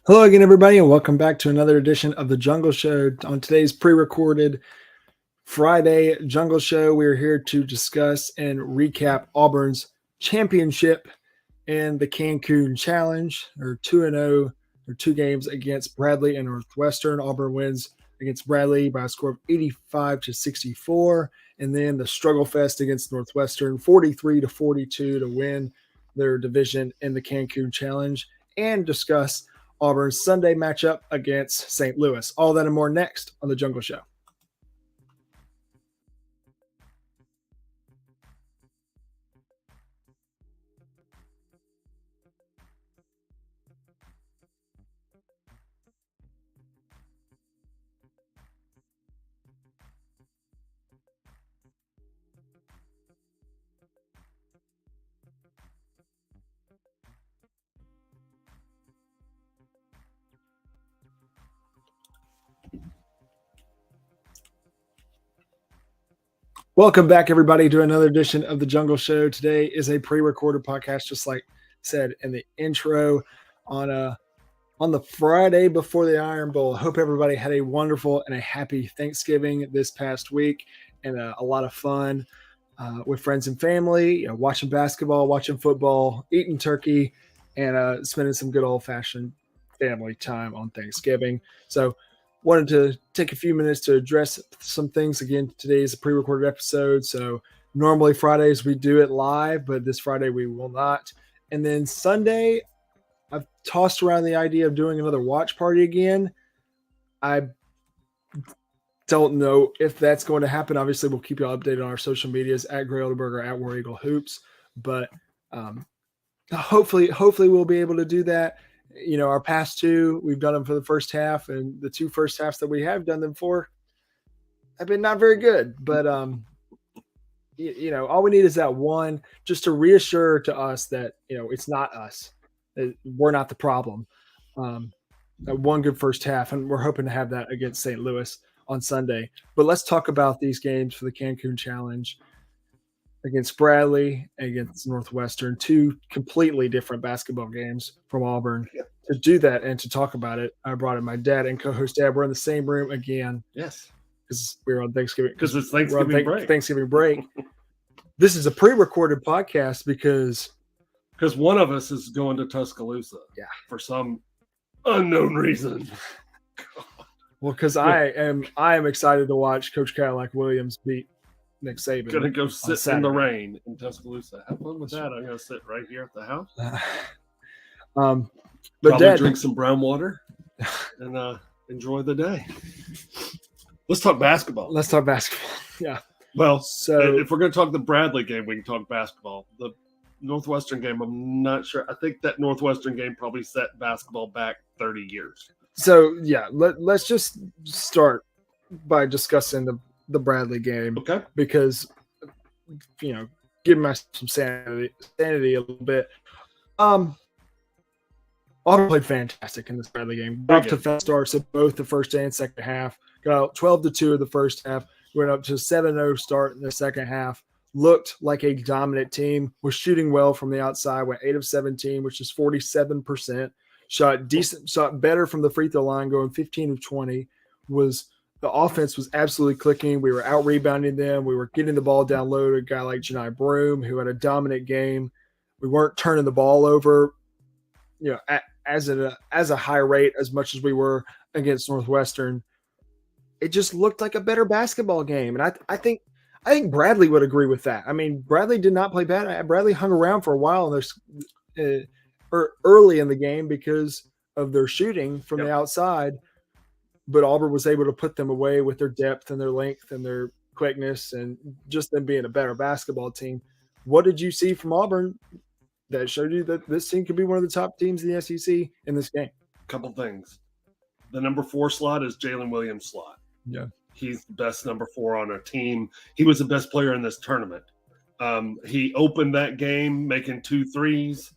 Hello again, everybody, and welcome back to another edition of the Jungle Show. On today's pre-recorded Friday Jungle Show, we are here to discuss and recap Auburn's championship and the Cancun Challenge. They're 2-0. They're two games against Bradley and Northwestern. Auburn wins against Bradley by a score of 85-64, and then the struggle fest against Northwestern, 43-42 to win their division in the Cancun Challenge, and discuss Auburn's Sunday matchup against St. Louis. All that and more next on the Jungle Show. Welcome back, everybody, to another edition of the Jungle Show. Today is a pre-recorded podcast, just like said in the intro, on the Friday before the Iron Bowl. I hope everybody had a wonderful and a happy Thanksgiving this past week, and a lot of fun with friends and family, watching basketball, watching football, eating turkey, and spending some good old-fashioned family time on Thanksgiving. So wanted to take a few minutes to address some things. Again, today is a pre-recorded episode, so normally Fridays we do it live, but this Friday we will not. And then Sunday, I've tossed around the idea of doing another watch party again. I don't know if that's going to happen. Obviously, we'll keep you all updated on our social medias at Gray Oldenburger, at War Eagle Hoops, but hopefully we'll be able to do that. Our past two, we've done them for the first half, and the two first halves that we have done them for have been not very good. But, all we need is that one just to reassure to us that, it's not us. We're not the problem. One good first half, and we're hoping to have that against St. Louis on Sunday. But let's talk about these games for the Cancun Challenge against Bradley, against Northwestern, two completely different basketball games from Auburn. Yeah. To do that and to talk about it, I brought in my dad and co-host Dad. We're in the same room again. Yes. Because we're on Thanksgiving. Because it's Thanksgiving break. Thanksgiving break. This is a pre-recorded podcast because one of us is going to Tuscaloosa. Yeah. For some unknown reason. Well, because I am excited to watch Coach Cadillac Williams beat Nick Saban. Gonna go sit in the rain in Tuscaloosa. Have fun with that. I'm gonna sit right here at the house. But probably Dad, drink some brown water and enjoy the day. Let's talk basketball. Yeah. Well, so if we're gonna talk the Bradley game, we can talk basketball. The Northwestern game, I'm not sure. I think that Northwestern game probably set basketball back 30 years. So yeah, let's just start by discussing the Bradley game. Okay. Because, give myself some sanity a little bit. Auburn played fantastic in this Bradley game. Got off to fast starts at both the first and second half. Got out 12-2 in the first half. Went up to 7-0 start in the second half. Looked like a dominant team. Was shooting well from the outside. Went 8 of 17, which is 47%. Shot decent. Shot better from the free throw line, going 15 of 20. The offense was absolutely clicking. We were out-rebounding them. We were getting the ball down low to a guy like Janai Broome, who had a dominant game. We weren't turning the ball over, as a high rate as much as we were against Northwestern. It just looked like a better basketball game. And I think Bradley would agree with that. I mean, Bradley did not play bad. Bradley hung around for a while early in the game because of their shooting from the outside. But Auburn was able to put them away with their depth and their length and their quickness and just them being a better basketball team. What did you see from Auburn that showed you that this team could be one of the top teams in the SEC in this game? Couple things. The number 4 slot is Jalen Williams' slot. Yeah. He's the best number 4 on our team. He was the best player in this tournament. He opened that game making 2 threes.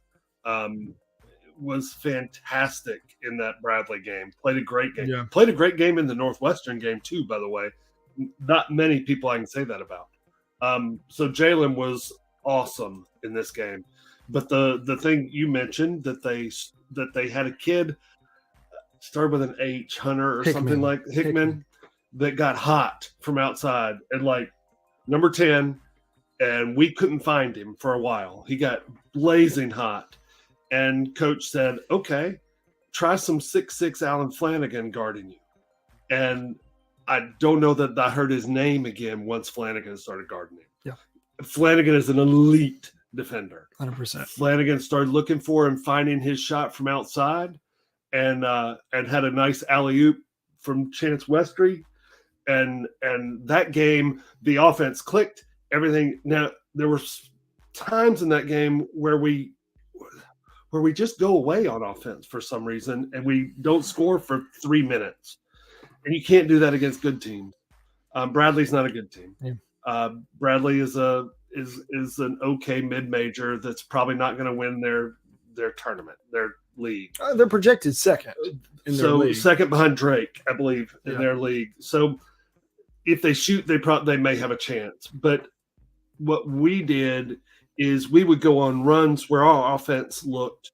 Was fantastic in that Bradley game. Played a great game. Yeah. Played a great game in the Northwestern game too, by the way. Not many people I can say that about. So Jalen was awesome in this game. But the thing you mentioned that they had a kid started with an H, Hunter or Hickman. something like Hickman, that got hot from outside and like number 10, and we couldn't find him for a while. He got blazing hot, and coach said, "Okay, try some 6'6" Alan Flanagan guarding you." And I don't know that I heard his name again once Flanagan started guarding him. Yeah, Flanagan is an elite defender. 100%. Flanagan started looking for him, finding his shot from outside, and had a nice alley-oop from Chance Westry. And that game, the offense clicked, everything. Now, there were times in that game where we just go away on offense for some reason, and we don't score for 3 minutes. And you can't do that against good teams. Bradley's not a good team. Yeah. Bradley is an okay mid-major that's probably not going to win their tournament, their league. They're projected second in their league. Second behind Drake, I believe, in their league. So if they shoot, they may have a chance. But what we did is we would go on runs where our offense looked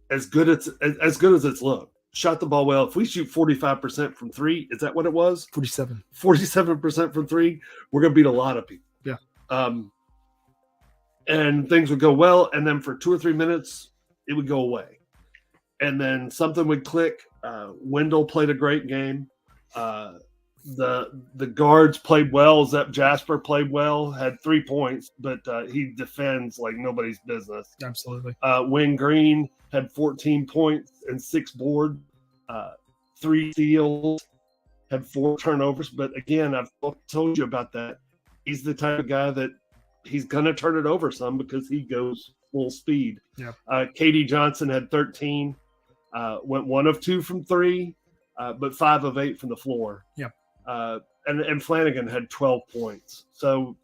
as good as it's looked. Shot the ball well. If we shoot 45% from three, is that what it was? 47% from three. We're going to beat a lot of people. Yeah. And things would go well, and then for 2 or 3 minutes, it would go away. And then something would click. Wendell played a great game. The guards played well. Zep Jasper played well, had 3 points, but he defends like nobody's business. Absolutely. Wayne Green had 14 points and 6 boards, 3 steals, had 4 turnovers. But again, I've told you about that. He's the type of guy that he's going to turn it over some because he goes full speed. Yeah. KD Johnson had 13, went 1 of 2 from 3, but 5 of 8 from the floor. Yeah. And Flanagan had 12 points. So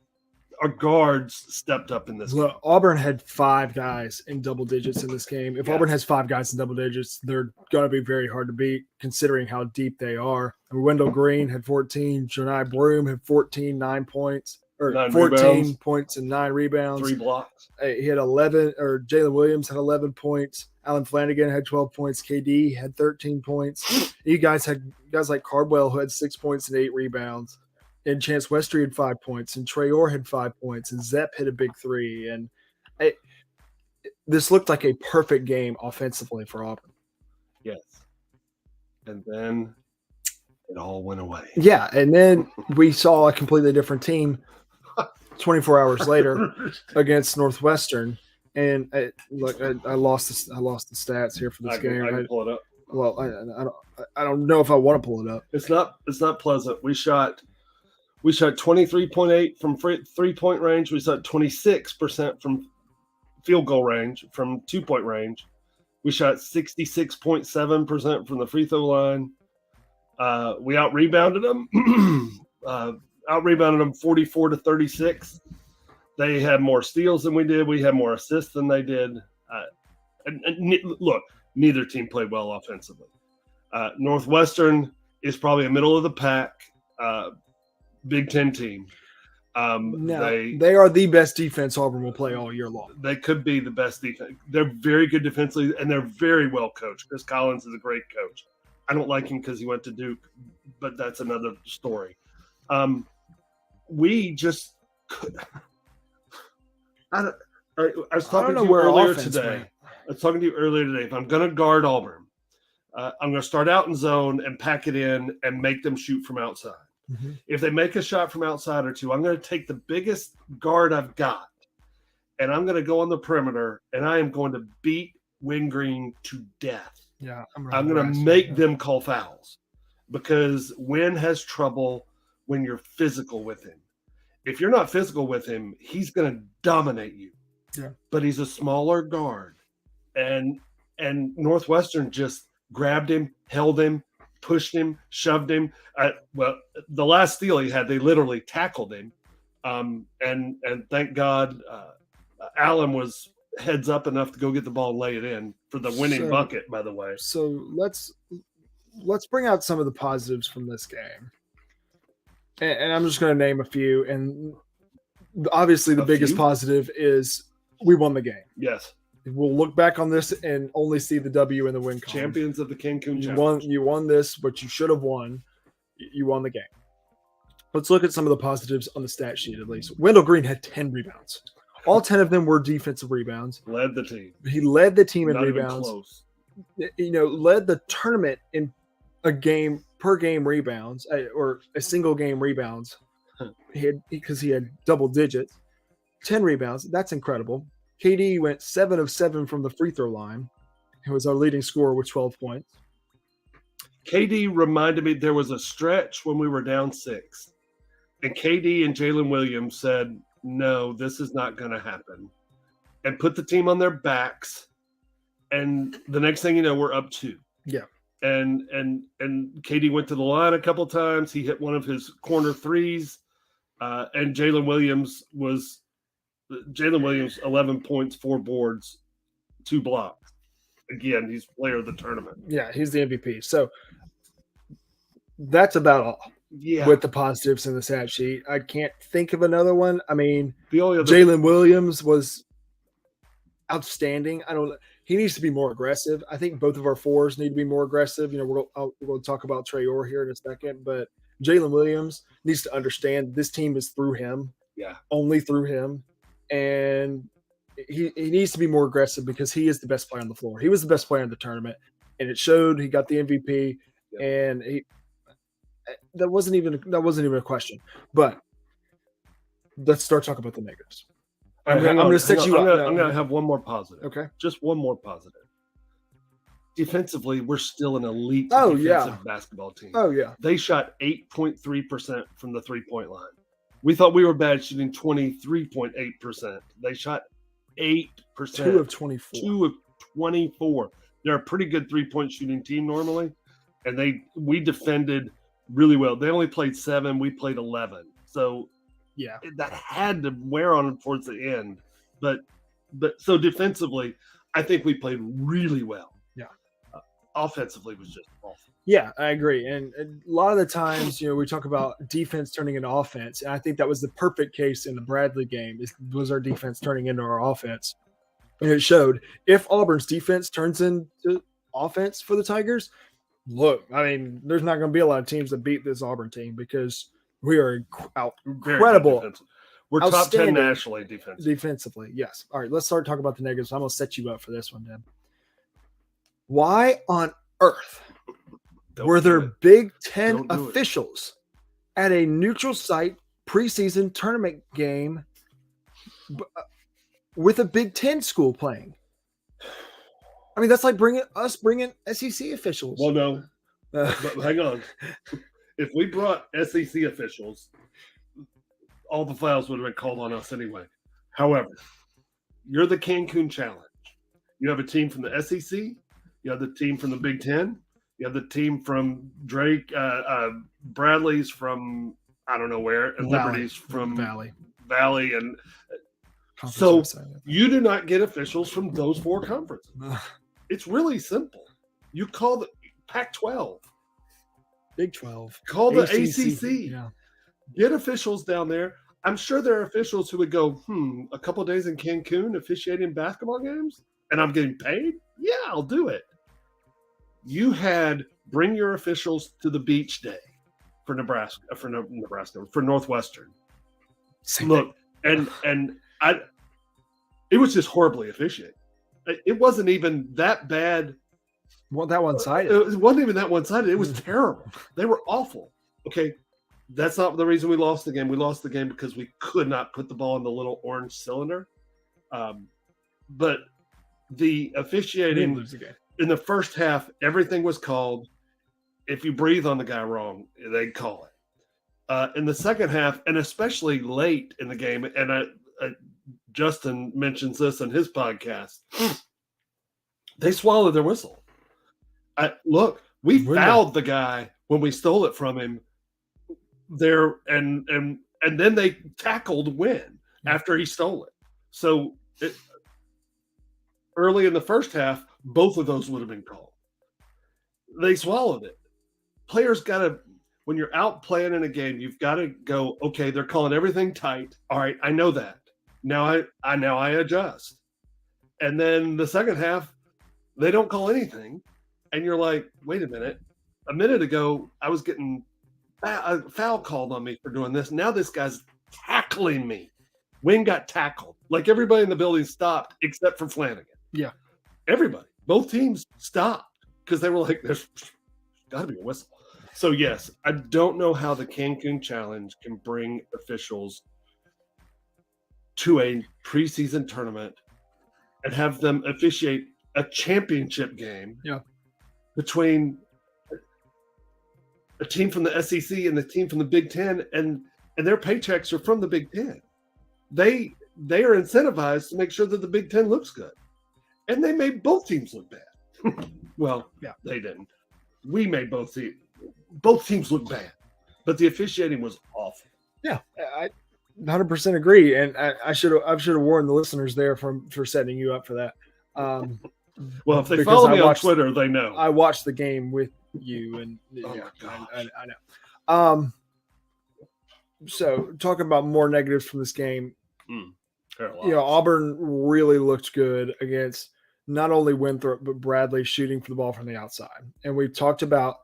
our guards stepped up in this game. Auburn had 5 guys in double digits in this game. If Auburn has 5 guys in double digits, they're going to be very hard to beat considering how deep they are. And Wendell Green had 14. Janai Broom had 14, 9 points. Or 14 points and 9 rebounds. 3 blocks. He had 11, or Jalen Williams had 11 points. Alan Flanagan had 12 points. KD had 13 points. You guys had guys like Cardwell who had 6 points and 8 rebounds. And Chance Westry had 5 points. And Trey Orr had 5 points. And Zep hit a big 3. And this looked like a perfect game offensively for Auburn. Yes. And then it all went away. Yeah, and then we saw a completely different team 24 hours later against Northwestern. And I lost the stats here for this game. I can pull it up. Well, I don't know if I want to pull it up. It's not pleasant. We shot 23.8 from 3-point range. We shot 26% from field goal range, from 2-point range. We shot 66.7% from the free throw line. We out-rebounded them. Out-rebounded them 44-36. They had more steals than we did. We had more assists than they did. Look, neither team played well offensively. Northwestern is probably a middle of the pack Big Ten team. They are the best defense Auburn will play all year long. They could be the best defense. They're very good defensively, and they're very well coached. Chris Collins is a great coach. I don't like him because he went to Duke, but that's another story. We just could. I was talking to you earlier today. I was talking to you earlier today. If I'm going to guard Auburn, I'm going to start out in zone and pack it in and make them shoot from outside. Mm-hmm. If they make a shot from outside or two, I'm going to take the biggest guard I've got, and I'm going to go on the perimeter, and I am going to beat Wayne Green to death. Yeah, I'm going to make them call fouls because Wynn has trouble when you're physical with him. If you're not physical with him, he's going to dominate you. Yeah. But he's a smaller guard. And Northwestern just grabbed him, held him, pushed him, shoved him. The last steal he had, they literally tackled him. And thank God Allen was heads up enough to go get the ball and lay it in for the winning bucket, by the way. So let's bring out some of the positives from this game. And I'm just going to name a few. And obviously the biggest positive is we won the game. Yes. we'll look back on this and only see the W in the win column. Champions of the Cancun You Challenge. won. You won this, but you should have won. You won the game. Let's look at some of the positives on the stat sheet at least. Wendell Green had 10 rebounds. All 10 of them were defensive rebounds. Led the team. He led the team in Not even rebounds. close. Led the tournament in a game per game rebounds or a single game rebounds. Because he had double digits, 10 rebounds. That's incredible. KD went 7 of 7 from the free throw line. He was our leading scorer with 12 points. KD reminded me there was a stretch when we were down 6, and KD and Jalen Williams said, "No, this is not going to happen," and put the team on their backs. And the next thing you know, we're up 2. Yeah. And KD went to the line a couple times. He hit one of his corner threes, and Jalen Williams, 11 points, 4 boards, 2 blocks. Again, he's player of the tournament. Yeah, he's the MVP. So that's about all. Yeah. With the positives in the stat sheet. I can't think of another one. I mean, the only other Jalen Williams was outstanding. He needs to be more aggressive. I think both of our fours need to be more aggressive. We're going to talk about Trey Orr here in a second, but Jalen Williams needs to understand this team is through him. Yeah. Only Through him. And he needs to be more aggressive because he is the best player on the floor. He was the best player in the tournament, and it showed. He got the MVP, and that wasn't even a question. But let's start talking about the negatives. I'm going to set you up. I'm going to have one more positive. Okay. Just one more positive. Defensively, we're still an elite defensive basketball team. Oh, yeah. They shot 8.3% from the three-point line. We thought we were bad shooting 23.8%. They shot 8%. 2 of 24. 2 of 24. They're a pretty good three-point shooting team normally, and we defended really well. They only played 7. We played 11. So yeah, that had to wear on them towards the end. But so defensively, I think we played really well. Yeah. Offensively was just awful. Yeah, I agree. And a lot of the times, we talk about defense turning into offense. And I think that was the perfect case in the Bradley game was our defense turning into our offense. And it showed. If Auburn's defense turns into offense for the Tigers, look, I mean, there's not going to be a lot of teams that beat this Auburn team because we are incredible. We're top 10 nationally defensively. Yes. All right, let's start talking about the negatives. I'm going to set you up for this one, Dan. Why on earth were there Big Ten officials at a neutral site preseason tournament game with a Big Ten school playing? I mean, that's like bringing SEC officials. Well, no, but hang on. If we brought SEC officials, all the fouls would have been called on us anyway. However, you're the Cancun Challenge. You have a team from the SEC. You have the team from the Big Ten. You have the team from Drake, Bradley's from I don't know where, and Liberty's from Valley, and so you do not get officials from those 4 conferences. It's really simple. You call the Pac-12, Big 12, call the ACC. Yeah. Get officials down there. I'm sure there are officials who would go, a couple of days in Cancun officiating basketball games, and I'm getting paid? Yeah, I'll do it. You had bring your officials to the beach day for Northwestern. Look, and it was just horribly officiated. It wasn't even that bad. Well, that one-sided. It wasn't even that one-sided. It was terrible. They were awful. Okay, that's not the reason we lost the game. We lost the game because we could not put the ball in the little orange cylinder. But the officiating in the first half, everything was called. If you breathe on the guy wrong, they'd call it. In the second half, and especially late in the game, and Justin mentions this in his podcast, they swallowed their whistle. We fouled the guy when we stole it from him there, and then they tackled Wynn after he stole it. So early in the first half, both of those would have been called. They swallowed it. Players got to, when you're out playing in a game, you've got to go, okay, they're calling everything tight. All right, I know that. Now I adjust. And then the second half, they don't call anything. And you're like, wait a minute. A minute ago, I was getting a foul called on me for doing this. Now this guy's tackling me. Wynn got tackled. Like everybody in the building stopped except for Flanagan. Yeah. Everybody. Both teams stopped because they were like, there's got to be a whistle. So, yes, I don't know how the Cancun Challenge can bring officials to a preseason tournament and have them officiate a championship game between a team from the SEC and the team from the Big Ten, and their paychecks are from the Big Ten. They are incentivized to make sure that the Big Ten looks good, and they made both teams look bad. Well, they didn't. We made both teams look bad, but the officiating was awful. Yeah, I 100% agree, and I should have warned the listeners there for setting you up for that. Well, if they follow me on Twitter, they know. I watched the game with you, and my gosh. I know. So talking about more negatives from this game, Auburn really looked good against not only Winthrop but Bradley shooting for the ball from the outside, and we've talked about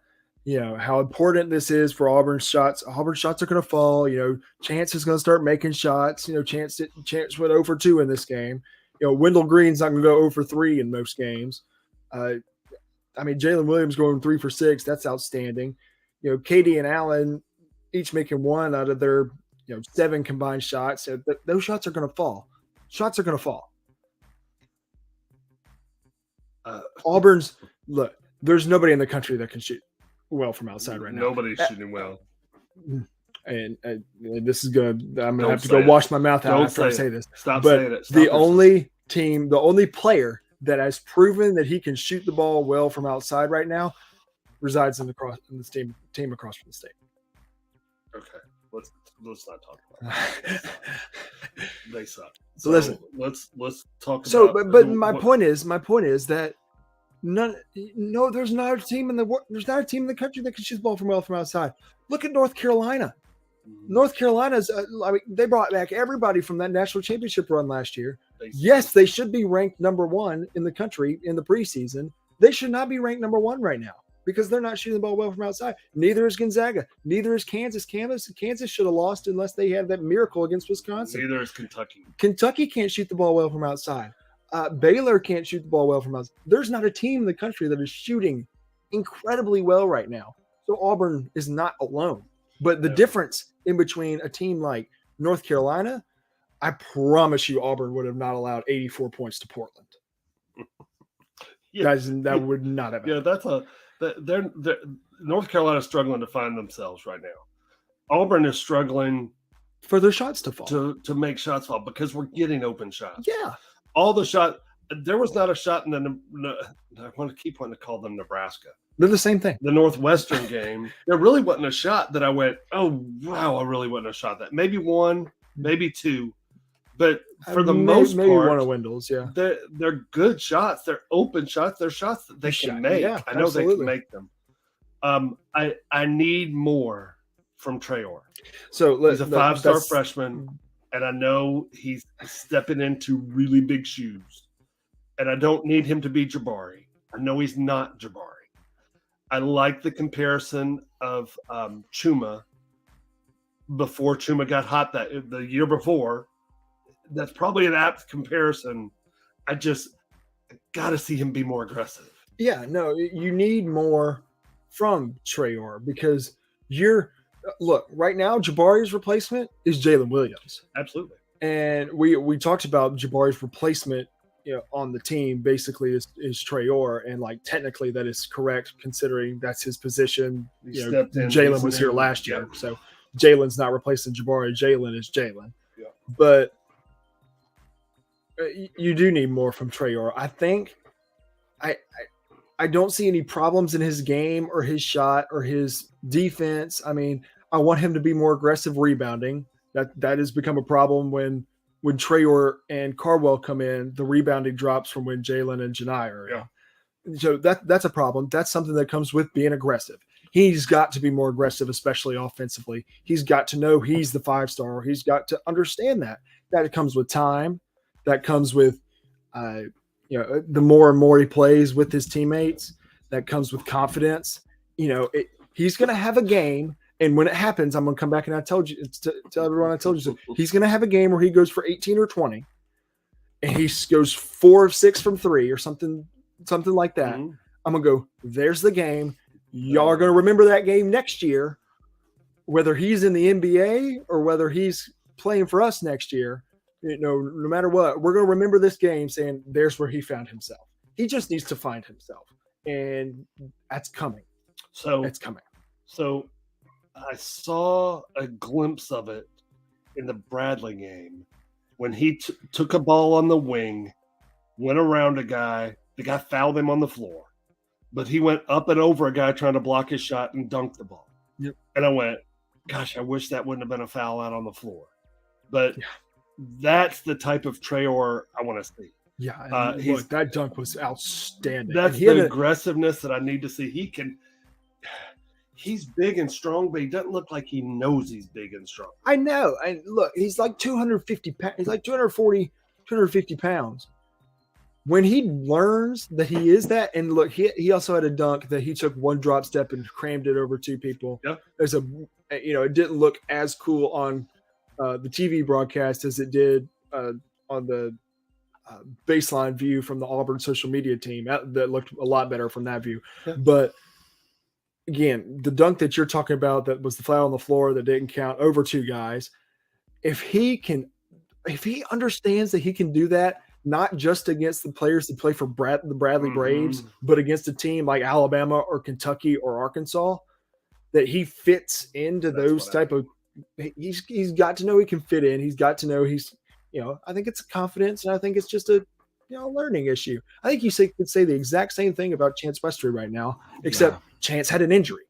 how important this is for Auburn's shots. Auburn's shots are going to fall. Chance is going to start making shots. Chance went 0 for 2 in this game. Wendell Green's not going to go 0 for 3 in most games. Jalen Williams going 3 for 6. That's outstanding. Katie and Allen each making 1 out of their 7 combined shots. So those shots are going to fall. Shots are going to fall. Auburn's look. There's nobody in the country that can shoot well from outside right now. Nobody's shooting well. And this is good. I'm gonna have to go wash my mouth out after I say this. Stop saying it. The only player that has proven that he can shoot the ball well from outside right now resides in the team across from the state. Okay, let's not talk about that. They suck. So listen, let's talk. But my point is that there's not a team in the country that can shoot the ball well from outside. Look at North Carolina. North Carolina's they brought back everybody from that national championship run last year. Yes, they should be ranked number 1 in the country in the preseason. They should not be ranked number 1 right now because they're not shooting the ball well from outside. Neither is Gonzaga. Neither is Kansas. Kansas should have lost unless they had that miracle against Wisconsin. Neither is Kentucky. Kentucky can't shoot the ball well from outside. Baylor can't shoot the ball well from outside. There's not a team in the country that is shooting incredibly well right now. So Auburn is not alone. But the difference in between a team like North Carolina, I promise you Auburn would have not allowed 84 points to Portland. That would not have happened. They're North Carolina's struggling to find themselves right now. Auburn is struggling for their shots to fall. To make shots fall because we're getting open shots. Yeah. All the shot there was not a shot in the I want to keep wanting to call them Nebraska. They're the same thing. The Northwestern game, there really wasn't a shot that I went, oh, wow, I really wasn't a shot that. Maybe 1, maybe 2. But for the most part, maybe one of Wendell's, they're good shots. They're open shots. They're shots that they can make. Yeah, I know they can make them. I need more from Traore. So he's a 5-star freshman, and I know he's stepping into really big shoes. And I don't need him to be Jabari. I know he's not Jabari. I like the comparison of Chuma before Chuma got hot the year before. That's probably an apt comparison. I got to see him be more aggressive. Yeah, no, you need more from Traore because look, right now, Jabari's replacement is Jalen Williams. Absolutely. And we talked about Jabari's replacement on the team basically is Traore, and like technically that is correct considering that's his position. Jalen was here last year, so Jalen's not replacing Jabari. Jalen is Jalen. Yeah. But you do need more from Traore. I think I don't see any problems in his game or his shot or his defense. I mean, I want him to be more aggressive rebounding. That has become a problem when Traore and Cardwell come in, the rebounding drops from when Jalen and Janai are in. Yeah. So that's a problem. That's something that comes with being aggressive. He's got to be more aggressive, especially offensively. He's got to know he's the 5-star. He's got to understand that. That comes with time. That comes with the more and more he plays with his teammates, that comes with confidence. He's going to have a game. And when it happens, I'm going to come back and I told you, tell everyone I told you so. He's going to have a game where he goes for 18 or 20 and he goes 4 of 6 from 3 or something like that. Mm-hmm. I'm going to go, there's the game. Y'all are going to remember that game next year, whether he's in the NBA or whether he's playing for us next year. No matter what, we're going to remember this game saying there's where he found himself. He just needs to find himself. And that's coming. It's coming. So I saw a glimpse of it in the Bradley game when he took a ball on the wing, went around a guy, the guy fouled him on the floor, but he went up and over a guy trying to block his shot and dunked the ball. Yep. And I went, gosh, I wish that wouldn't have been a foul out on the floor. But that's the type of Traore I want to see. Yeah, look, that dunk was outstanding. That's the aggressiveness that I need to see. He's big and strong, but he doesn't look like he knows he's big and strong. I know. And look, he's like 250 pounds. He's like 240, 250 pounds. When he learns that he is that, and look, he also had a dunk that he took one drop step and crammed it over 2 people. Yeah. There's it didn't look as cool on the TV broadcast as it did on the baseline view from the Auburn social media team. That looked a lot better from that view. Yeah. But again, the dunk that you're talking about that was the foul on the floor that didn't count over 2 guys. If he understands that he can do that, not just against the players that play for the Bradley Braves, but against a team like Alabama or Kentucky or Arkansas, that he fits into those type of. He's got to know he can fit in. He's got to know he's. I think it's confidence, and I think it's just a learning issue. I think you could say the exact same thing about Chance Westry right now, except Chance had an injury.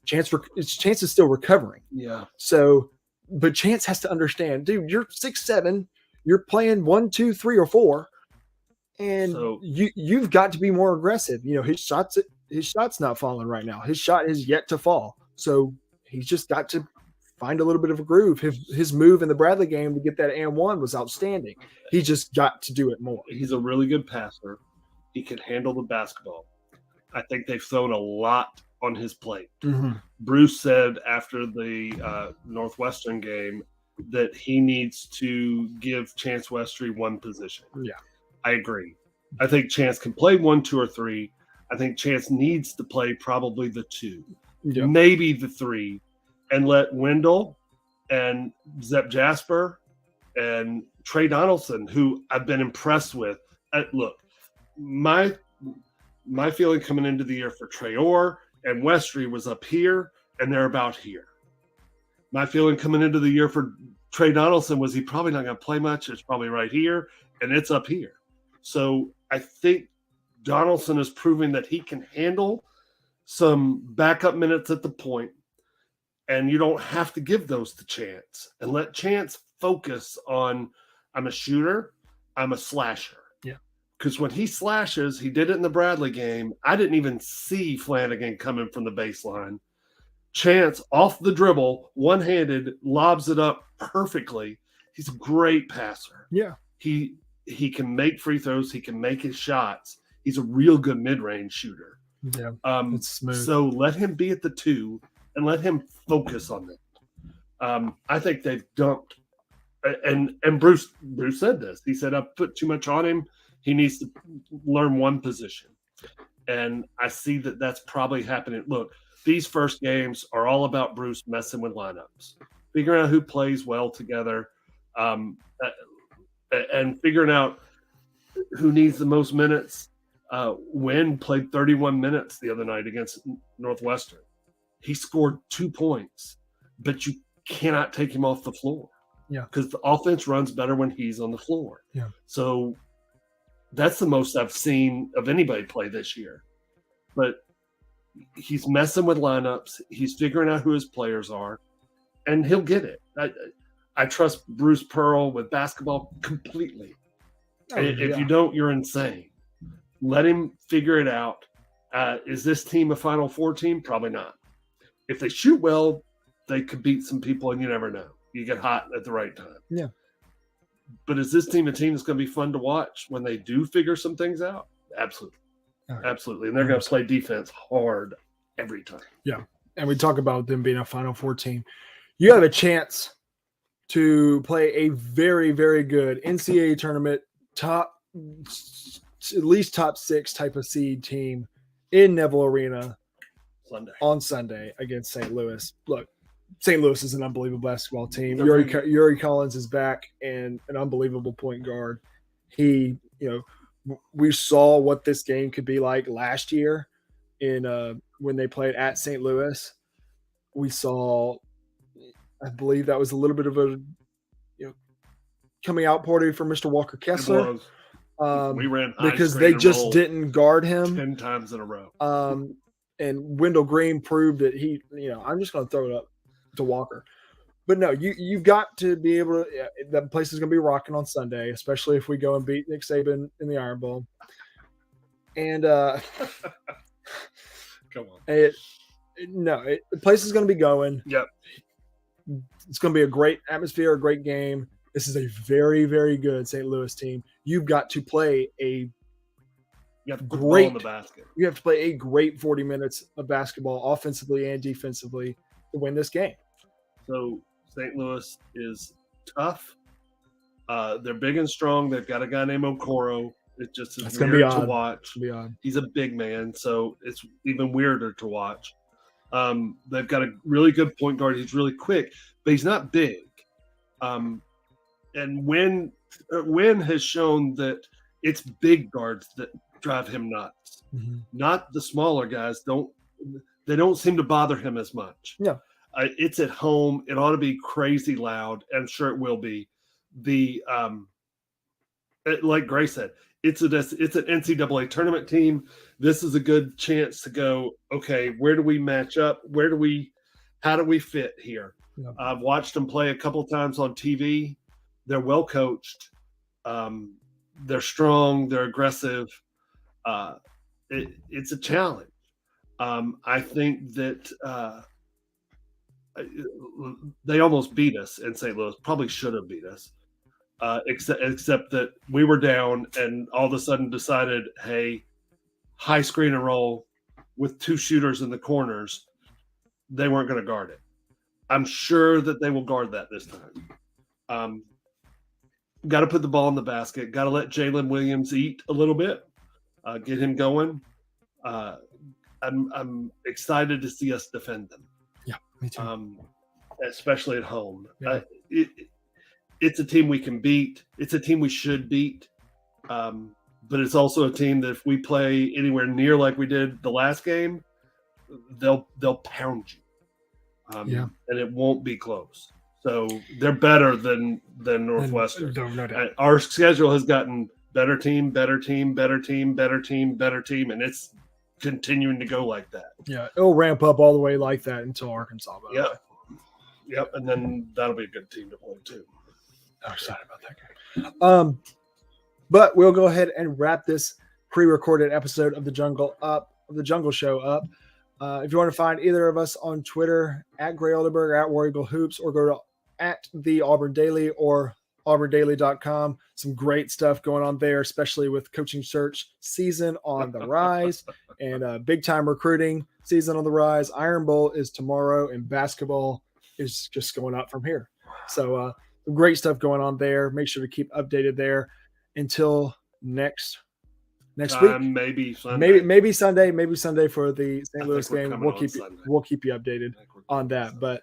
Chance is still recovering. Yeah. So, but Chance has to understand, dude, you're 6'7", you're playing 1, 2, 3, or 4, and you've got to be more aggressive. His shot's not falling right now. His shot is yet to fall. So he's just got to find a little bit of a groove. His move in the Bradley game to get that and one was outstanding. He just got to do it more. He's a really good passer. He can handle the basketball. I think they've thrown a lot on his plate. Mm-hmm. Bruce said after the Northwestern game that he needs to give Chance Westry one position. Yeah. I agree. I think Chance can play 1, 2, or 3. I think Chance needs to play probably the 2, maybe the 3, and let Wendell and Zep Jasper and Trey Donaldson, who I've been impressed with. Look, my feeling coming into the year for Traore and Westry was up here, and they're about here. My feeling coming into the year for Trey Donaldson was he probably not going to play much. It's probably right here, and it's up here. So I think Donaldson is proving that he can handle some backup minutes at the point, and you don't have to give those to Chance. And let Chance focus on, I'm a shooter, I'm a slasher. Yeah. Because when he slashes, he did it in the Bradley game. I didn't even see Flanagan coming from the baseline. Chance off the dribble, one-handed, lobs it up perfectly. He's a great passer. Yeah. He can make free throws. He can make his shots. He's a real good mid-range shooter. Yeah, it's smooth. So let him be at the 2 and let him focus on that. I think they've dumped. And Bruce said this. He said, I've put too much on him. He needs to learn one position. And I see that that's probably happening. Look, these first games are all about Bruce messing with lineups, figuring out who plays well together, and figuring out who needs the most minutes. Wynn played 31 minutes the other night against Northwestern. He scored 2 points, but you cannot take him off the floor. Yeah. Because the offense runs better when he's on the floor. Yeah. So that's the most I've seen of anybody play this year. But he's messing with lineups. He's figuring out who his players are, and he'll get it. I trust Bruce Pearl with basketball completely. If you don't, you're insane. Let him figure it out. Is this team a Final Four team? Probably not. If they shoot well, they could beat some people, and you never know. You get hot at the right time. Yeah. But is this team a team that's going to be fun to watch when they do figure some things out? Absolutely. Absolutely. And they're going to play defense hard every time. Yeah. And we talk about them being a Final Four team. You have a chance to play a very, very good NCAA tournament, at least top 6 type of seed team in Neville Arena on Sunday against St. Louis. Look, St. Louis is an unbelievable basketball team. Yuri Collins is back and an unbelievable point guard. We saw what this game could be like last year when they played at St. Louis. We saw, I believe that was a little bit of a coming out party for Mr. Walker Kessler. We ran because they just didn't guard him 10 times in a row. And Wendell Green proved that I'm just going to throw it up to Walker. But no, you've got to be able to. That place is going to be rocking on Sunday, especially if we go and beat Nick Saban in the Iron Bowl. And come on, the place is going to be going. Yep, it's going to be a great atmosphere, a great game. This is a very, very good St. Louis team. You've got to play You have to put the ball in the basket. You have to play a great 40 minutes of basketball, offensively and defensively, to win this game. So St. Louis is tough. They're big and strong. They've got a guy named Okoro. It just is weird to watch. He's a big man, so it's even weirder to watch. They've got a really good point guard. He's really quick, but he's not big. And Wynn has shown that it's big guards that drive him nuts. Mm-hmm. Not the smaller guys. They don't seem to bother him as much. Yeah. It's at home. It ought to be crazy loud. I'm sure it will be. Like Gray said, it's an NCAA tournament team. This is a good chance to go, okay, where do we match up? How do we fit here? Yeah. I've watched them play a couple times on TV. They're well coached. They're strong. They're aggressive. It's a challenge. I think that they almost beat us in St. Louis. Probably should have beat us, except that we were down and all of a sudden decided, hey, high screen and roll with 2 shooters in the corners. They weren't going to guard it. I'm sure that they will guard that this time. Got to put the ball in the basket. Got to let Jalen Williams eat a little bit, get him going. I'm excited to see us defend them. Yeah, me too. Especially at home. Yeah. It's a team we can beat. It's a team we should beat. But it's also a team that if we play anywhere near like we did the last game, they'll pound you. And it won't be close. So they're better than Northwestern. No doubt. Our schedule has gotten better team, better team, better team, better team, better team, and it's continuing to go like that. Yeah, it'll ramp up all the way like that until Arkansas. Yep, and then that'll be a good team to play too. I'm excited about that game. But we'll go ahead and wrap this pre-recorded episode of the Jungle Show up. If you want to find either of us on Twitter at Gray Oldenburg, at War Eagle Hoops, or go to at the Auburn Daily or auburndaily.com. Some great stuff going on there, especially with coaching search season on the rise and big time recruiting season on the rise. Iron Bowl is tomorrow and basketball is just going up from here. So some great stuff going on there. Make sure to keep updated there until next week. Maybe Sunday. Maybe Sunday for the St. Louis game. We'll keep you updated on that. But